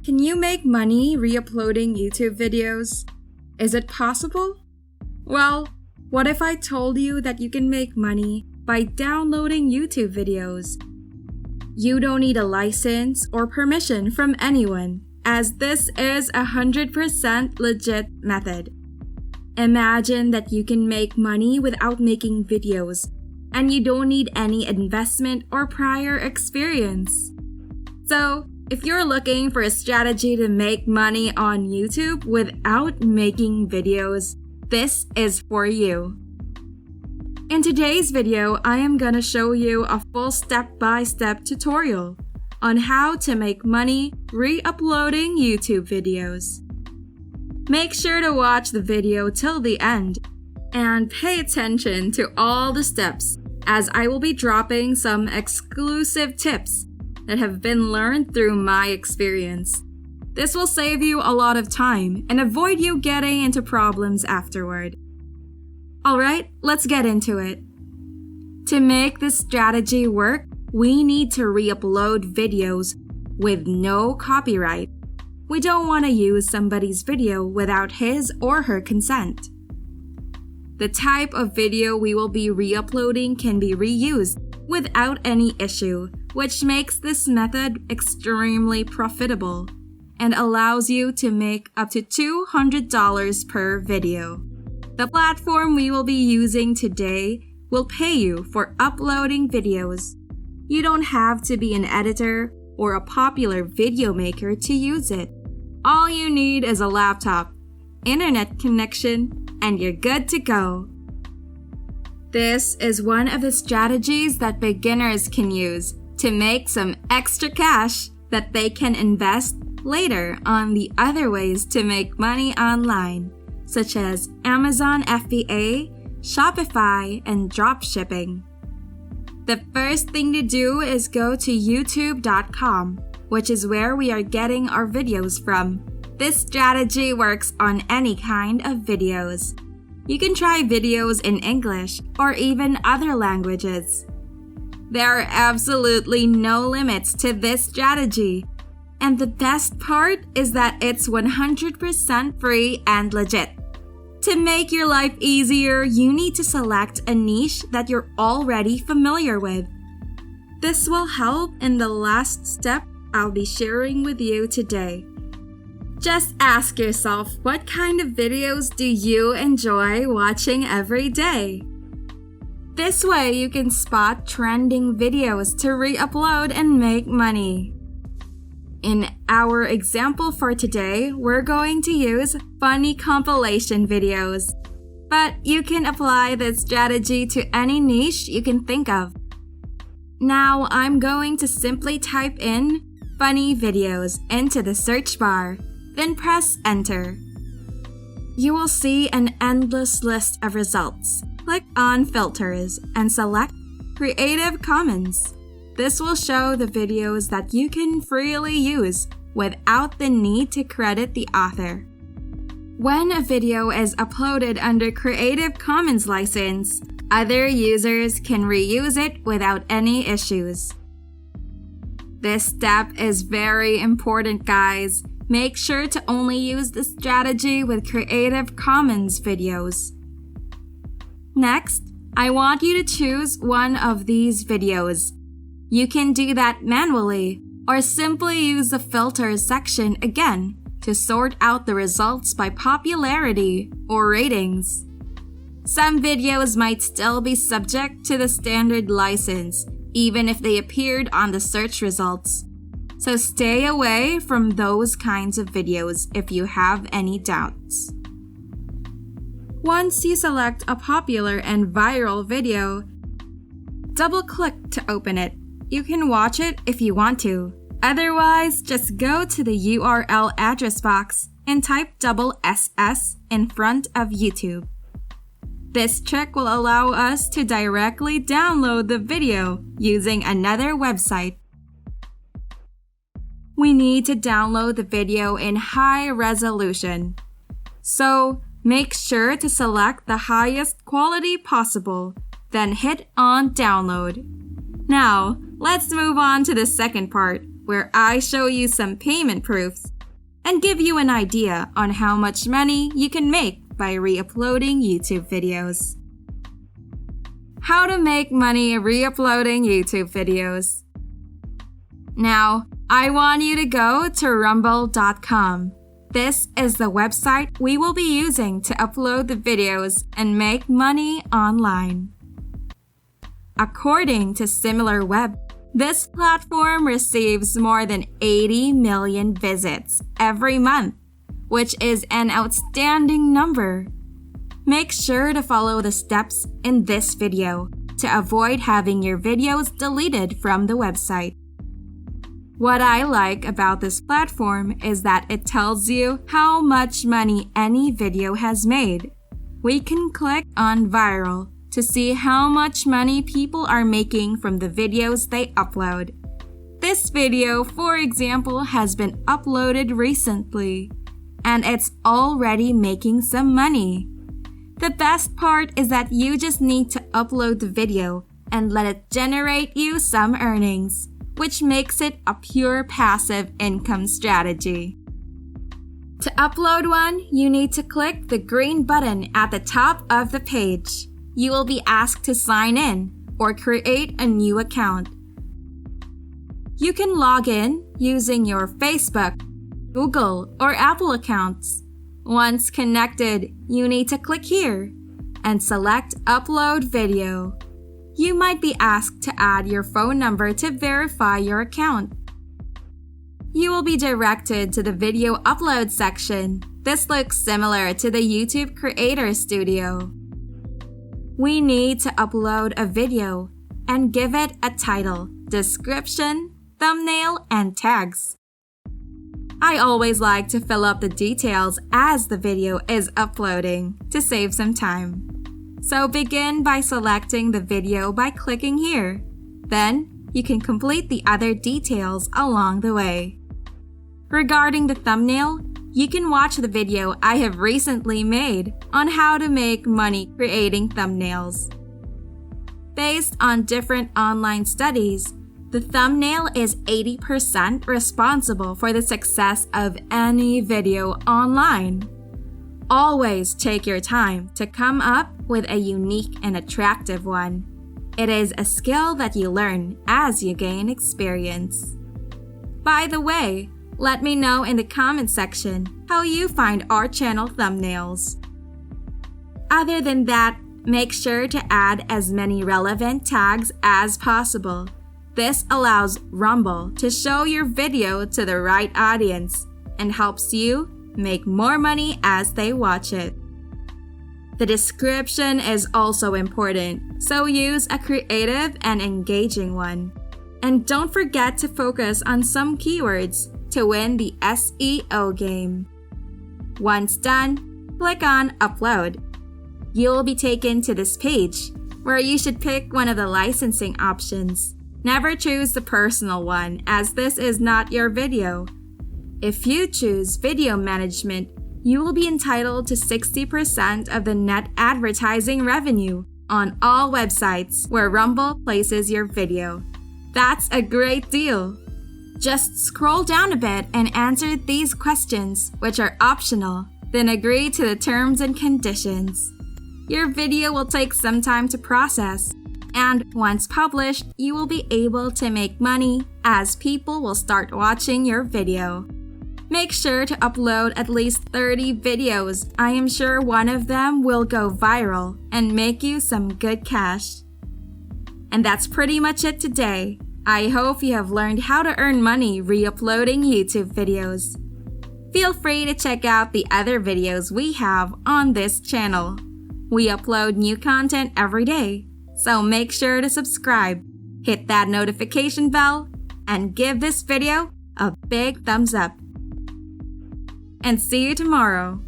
Can you make money re-uploading YouTube videos? Is it possible? Well, what if I told you that you can make money by downloading YouTube videos? You don't need a license or permission from anyone, as this is a 100% legit method. Imagine that you can make money without making videos, and you don't need any investment or prior experience. So, if you're looking for a strategy to make money on YouTube without making videos, this is for you. In today's video, I am gonna show you a full step-by-step tutorial on how to make money re-uploading YouTube videos. Make sure to watch the video till the end and pay attention to all the steps, as I will be dropping some exclusive tips that have been learned through my experience. This will save you a lot of time and avoid you getting into problems afterward. Alright, let's get into it. To make this strategy work, we need to re-upload videos with no copyright. We don't want to use somebody's video without his or her consent. The type of video we will be re-uploading can be reused without any issue, which makes this method extremely profitable and allows you to make up to $200 per video. The platform we will be using today will pay you for uploading videos. You don't have to be an editor or a popular video maker to use it. All you need is a laptop, internet connection, and you're good to go. This is one of the strategies that beginners can use to make some extra cash that they can invest later on the other ways to make money online, such as Amazon FBA, Shopify, and dropshipping. The first thing to do is go to youtube.com, which is where we are getting our videos from. This strategy works on any kind of videos. You can try videos in English or even other languages. There are absolutely no limits to this strategy. And the best part is that it's 100% free and legit. To make your life easier, you need to select a niche that you're already familiar with. This will help in the last step I'll be sharing with you today. Just ask yourself, what kind of videos do you enjoy watching every day? This way you can spot trending videos to re-upload and make money. In our example for today, we're going to use funny compilation videos. But you can apply this strategy to any niche you can think of. Now I'm going to simply type in funny videos into the search bar, then press enter. You will see an endless list of results. Click on filters and select Creative Commons. This will show the videos that you can freely use without the need to credit the author. When a video is uploaded under Creative Commons license, other users can reuse it without any issues. This step is very important, guys. Make sure to only use this strategy with Creative Commons videos. Next, I want you to choose one of these videos. You can do that manually or simply use the filters section again to sort out the results by popularity or ratings. Some videos might still be subject to the standard license, even if they appeared on the search results. So stay away from those kinds of videos if you have any doubts. Once you select a popular and viral video, double-click to open it. You can watch it if you want to. Otherwise, just go to the URL address box and type SS in front of YouTube. This trick will allow us to directly download the video using another website. We need to download the video in high resolution. So, make sure to select the highest quality possible, then hit on download. Now, let's move on to the second part, where I show you some payment proofs and give you an idea on how much money you can make by re-uploading YouTube videos. How to make money re-uploading YouTube videos. Now, I want you to go to rumble.com. This is the website we will be using to upload the videos and make money online. According to SimilarWeb, this platform receives more than 80 million visits every month, which is an outstanding number. Make sure to follow the steps in this video to avoid having your videos deleted from the website. What I like about this platform is that it tells you how much money any video has made. We can click on viral to see how much money people are making from the videos they upload. This video, for example, has been uploaded recently, and it's already making some money. The best part is that you just need to upload the video and let it generate you some earnings, which makes it a pure passive income strategy. To upload one, you need to click the green button at the top of the page. You will be asked to sign in or create a new account. You can log in using your Facebook, Google, or Apple accounts. Once connected, you need to click here and select Upload Video. You might be asked to add your phone number to verify your account. You will be directed to the video upload section. This looks similar to the YouTube Creator Studio. We need to upload a video and give it a title, description, thumbnail, and tags. I always like to fill up the details as the video is uploading to save some time. So begin by selecting the video by clicking here. Then, you can complete the other details along the way. Regarding the thumbnail, you can watch the video I have recently made on how to make money creating thumbnails. Based on different online studies, the thumbnail is 80% responsible for the success of any video online. Always take your time to come up with a unique and attractive one. It is a skill that you learn as you gain experience. By the way, let me know in the comment section how you find our channel thumbnails. Other than that, make sure to add as many relevant tags as possible. This allows Rumble to show your video to the right audience and helps you make more money as they watch it. The description is also important, so use a creative and engaging one. And don't forget to focus on some keywords to win the SEO game. Once done, click on Upload. You'll be taken to this page, where you should pick one of the licensing options. Never choose the personal one, as this is not your video. If you choose Video Management, you will be entitled to 60% of the net advertising revenue on all websites where Rumble places your video. That's a great deal! Just scroll down a bit and answer these questions, which are optional, then agree to the terms and conditions. Your video will take some time to process, and once published, you will be able to make money as people will start watching your video. Make sure to upload at least 30 videos. I am sure one of them will go viral and make you some good cash. And that's pretty much it today. I hope you have learned how to earn money re-uploading YouTube videos. Feel free to check out the other videos we have on this channel. We upload new content every day, so make sure to subscribe, hit that notification bell, and give this video a big thumbs up. And see you tomorrow.